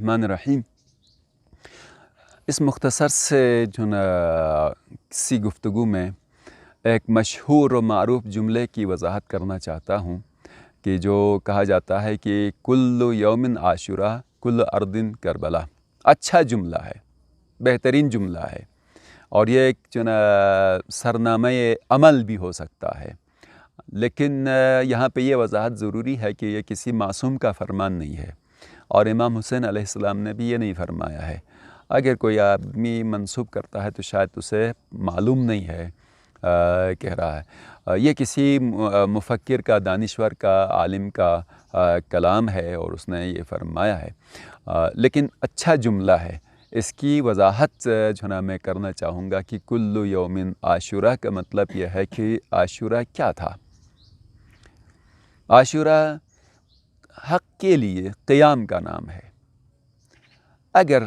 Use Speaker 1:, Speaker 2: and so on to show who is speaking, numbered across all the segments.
Speaker 1: الرحمن الرحیم۔ اس مختصر سے جو نا کسی گفتگو میں ایک مشہور و معروف جملے کی وضاحت کرنا چاہتا ہوں کہ جو کہا جاتا ہے کہ کل یوم عاشورہ کل ارض کربلا۔ اچھا جملہ ہے، بہترین جملہ ہے، اور یہ ایک جو نا سرنامہ عمل بھی ہو سکتا ہے، لیکن یہاں پہ یہ وضاحت ضروری ہے کہ یہ کسی معصوم کا فرمان نہیں ہے، اور امام حسین علیہ السلام نے بھی یہ نہیں فرمایا ہے۔ اگر کوئی آدمی منسوب کرتا ہے تو شاید اسے معلوم نہیں ہے کہہ رہا ہے۔ یہ کسی مفکر کا، دانشور کا، عالم کا کلام ہے اور اس نے یہ فرمایا ہے، لیکن اچھا جملہ ہے۔ اس کی وضاحت جو نا میں کرنا چاہوں گا کہ کل یوم عاشورہ کا مطلب یہ ہے کہ عاشورہ کیا تھا۔ عاشورہ حق کے لیے قیام کا نام ہے۔ اگر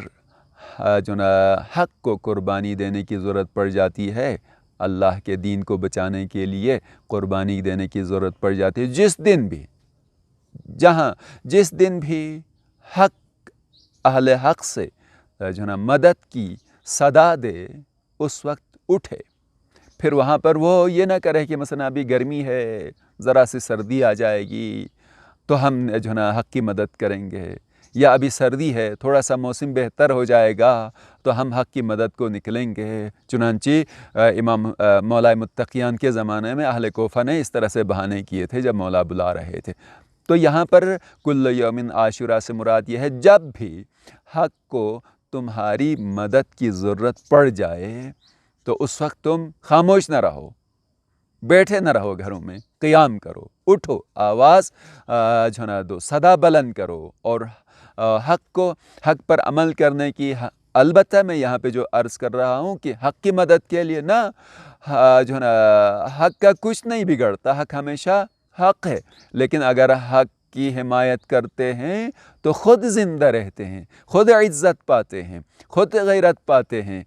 Speaker 1: جو نا حق کو قربانی دینے کی ضرورت پڑ جاتی ہے، اللہ کے دین کو بچانے کے لیے قربانی دینے کی ضرورت پڑ جاتی ہے، جس دن بھی حق اہل حق سے جو نا مدد کی صدا دے، اس وقت اٹھے۔ پھر وہاں پر وہ یہ نہ کرے کہ مثلا ابھی گرمی ہے، ذرا سی سردی آ جائے گی تو ہم جو نا حق کی مدد کریں گے، یا ابھی سردی ہے، تھوڑا سا موسم بہتر ہو جائے گا تو ہم حق کی مدد کو نکلیں گے۔ چنانچہ امام مولا متقیان کے زمانے میں اہل کوفہ نے اس طرح سے بہانے کیے تھے جب مولا بلا رہے تھے۔ تو یہاں پر کل یوم عاشورہ سے مراد یہ ہے جب بھی حق کو تمہاری مدد کی ضرورت پڑ جائے تو اس وقت تم خاموش نہ رہو، بیٹھے نہ رہو گھروں میں، قیام کرو، اٹھو، آواز جو نا دو، صدا بلند کرو، اور حق پر عمل کرنے کی۔ البتہ میں یہاں پہ جو عرض کر رہا ہوں کہ حق کی مدد کے لیے نا جو نا حق کا کچھ نہیں بگڑتا، حق ہمیشہ حق ہے، لیکن اگر حق کی حمایت کرتے ہیں تو خود زندہ رہتے ہیں، خود عزت پاتے ہیں، خود غیرت پاتے ہیں،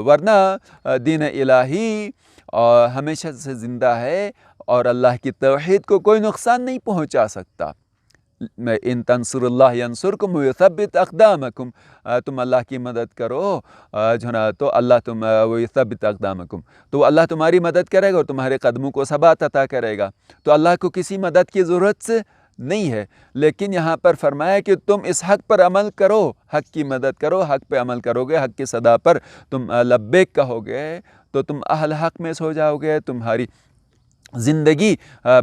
Speaker 1: ورنہ دین الہی ہمیشہ سے زندہ ہے اور اللہ کی توحید کو کوئی نقصان نہیں پہنچا سکتا۔ ان تنصر اللہ ینصرکم ویثبت اقدامکم، تم اللہ کی مدد کرو جو نا تو اللہ ویثبت اقدامکم، تو اللہ تمہاری مدد کرے گا اور تمہارے قدموں کو ثبات عطا کرے گا۔ تو اللہ کو کسی مدد کی ضرورت نہیں ہے، لیکن یہاں پر فرمایا کہ تم اس حق پر عمل کرو، حق کی مدد کرو، حق پہ عمل کرو گے، حق کی صدا پر تم لبیک کہو گے تو تم اہل حق میں ہو جاؤ گے، تمہاری زندگی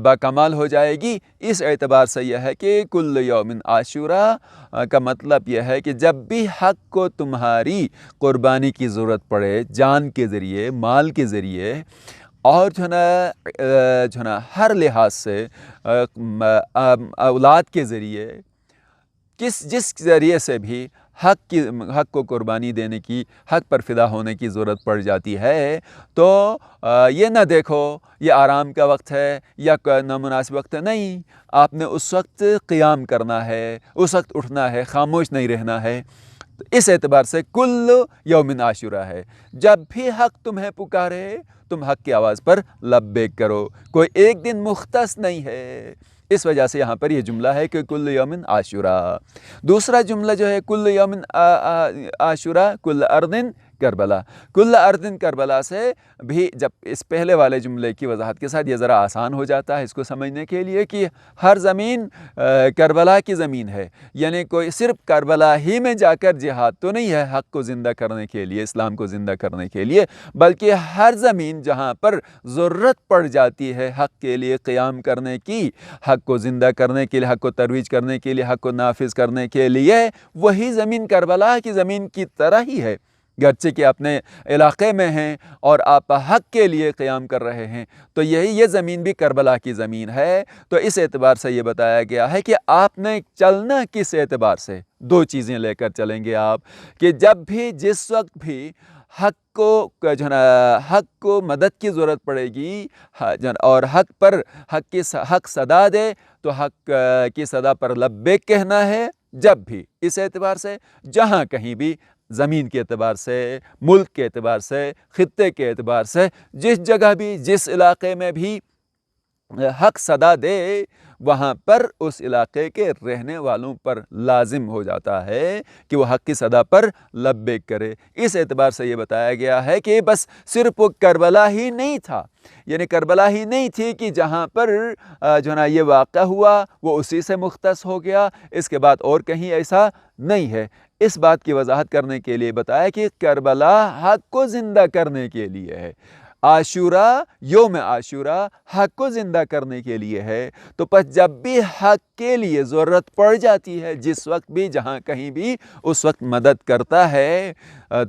Speaker 1: باکمال ہو جائے گی۔ اس اعتبار سے یہ ہے کہ کل یوم عاشورہ کا مطلب یہ ہے کہ جب بھی حق کو تمہاری قربانی کی ضرورت پڑے، جان کے ذریعے، مال کے ذریعے، اور جو نا ہر لحاظ سے اولاد کے ذریعے، جس ذریعے سے بھی حق کو قربانی دینے کی، حق پر فدا ہونے کی ضرورت پڑ جاتی ہے، تو یہ نہ دیکھو یہ آرام کا وقت ہے یا نامناسب وقت ہے، نہیں، آپ نے اس وقت قیام کرنا ہے، اس وقت اٹھنا ہے، خاموش نہیں رہنا ہے۔ اس اعتبار سے کل یوم عاشورہ ہے، جب بھی حق تمہیں پکارے تم حق کی آواز پر لبیک کرو، کوئی ایک دن مختص نہیں ہے۔ اس وجہ سے یہاں پر یہ جملہ ہے کہ کل یوم عاشورہ۔ دوسرا جملہ جو ہے کل یوم عاشورہ کل ارض کربلا۔ کل ارض کربلا سے بھی جب اس پہلے والے جملے کی وضاحت کے ساتھ یہ ذرا آسان ہو جاتا ہے اس کو سمجھنے کے لیے کہ ہر زمین کربلا کی زمین ہے، یعنی کوئی صرف کربلا ہی میں جا کر جہاد تو نہیں ہے حق کو زندہ کرنے کے لیے، اسلام کو زندہ کرنے کے لیے، بلکہ ہر زمین جہاں پر ضرورت پڑ جاتی ہے حق کے لیے قیام کرنے کی، حق کو زندہ کرنے کے لیے، حق کو ترویج کرنے کے لیے، حق کو نافذ کرنے کے لیے، وہی زمین کربلا کی زمین کی طرح ہی ہے۔ گرچہ کہ اپنے علاقے میں ہیں اور آپ حق کے لیے قیام کر رہے ہیں، تو یہ زمین بھی کربلا کی زمین ہے۔ تو اس اعتبار سے یہ بتایا گیا ہے کہ آپ نے چلنا کس اعتبار سے، دو چیزیں لے کر چلیں گے آپ، کہ جب بھی جس وقت بھی حق کو مدد کی ضرورت پڑے گی اور حق صدا دے تو حق کی صدا پر لبیک کہنا ہے، جب بھی اس اعتبار سے جہاں کہیں بھی، زمین کے اعتبار سے، ملک کے اعتبار سے، خطے کے اعتبار سے، جس جگہ بھی، جس علاقے میں بھی حق صدا دے، وہاں پر اس علاقے کے رہنے والوں پر لازم ہو جاتا ہے کہ وہ حق کی صدا پر لبیک کرے۔ اس اعتبار سے یہ بتایا گیا ہے کہ بس صرف وہ کربلا ہی نہیں تھا، یعنی کربلا ہی نہیں تھی کہ جہاں پر جو ہے نا یہ واقعہ ہوا وہ اسی سے مختص ہو گیا، اس کے بعد اور کہیں ایسا نہیں ہے۔ اس بات کی وضاحت کرنے کے لیے بتایا کہ کربلا حق کو زندہ کرنے کے لیے ہے، عاشورہ یوم عاشورہ حق کو زندہ کرنے کے لیے ہے۔ تو پس جب بھی حق کے لیے ضرورت پڑ جاتی ہے، جس وقت بھی جہاں کہیں بھی اس وقت مدد کرتا ہے،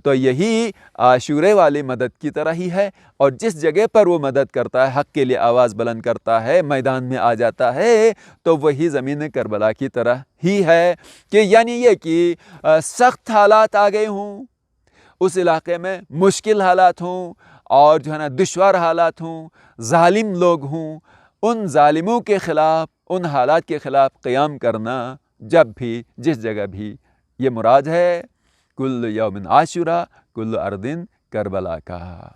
Speaker 1: تو یہی عاشورے والی مدد کی طرح ہی ہے۔ اور جس جگہ پر وہ مدد کرتا ہے، حق کے لیے آواز بلند کرتا ہے، میدان میں آ جاتا ہے، تو وہی زمین کربلا کی طرح ہی ہے کہ یعنی یہ کہ سخت حالات آ گئے ہوں اس علاقے میں، مشکل حالات ہوں اور جو ہے نا دشوار حالات ہوں، ظالم لوگ ہوں، ان ظالموں کے خلاف، ان حالات کے خلاف قیام کرنا جب بھی جس جگہ بھی یہ مراد ہے۔ کل یوم عاشورہ کل اردن کربلا کا۔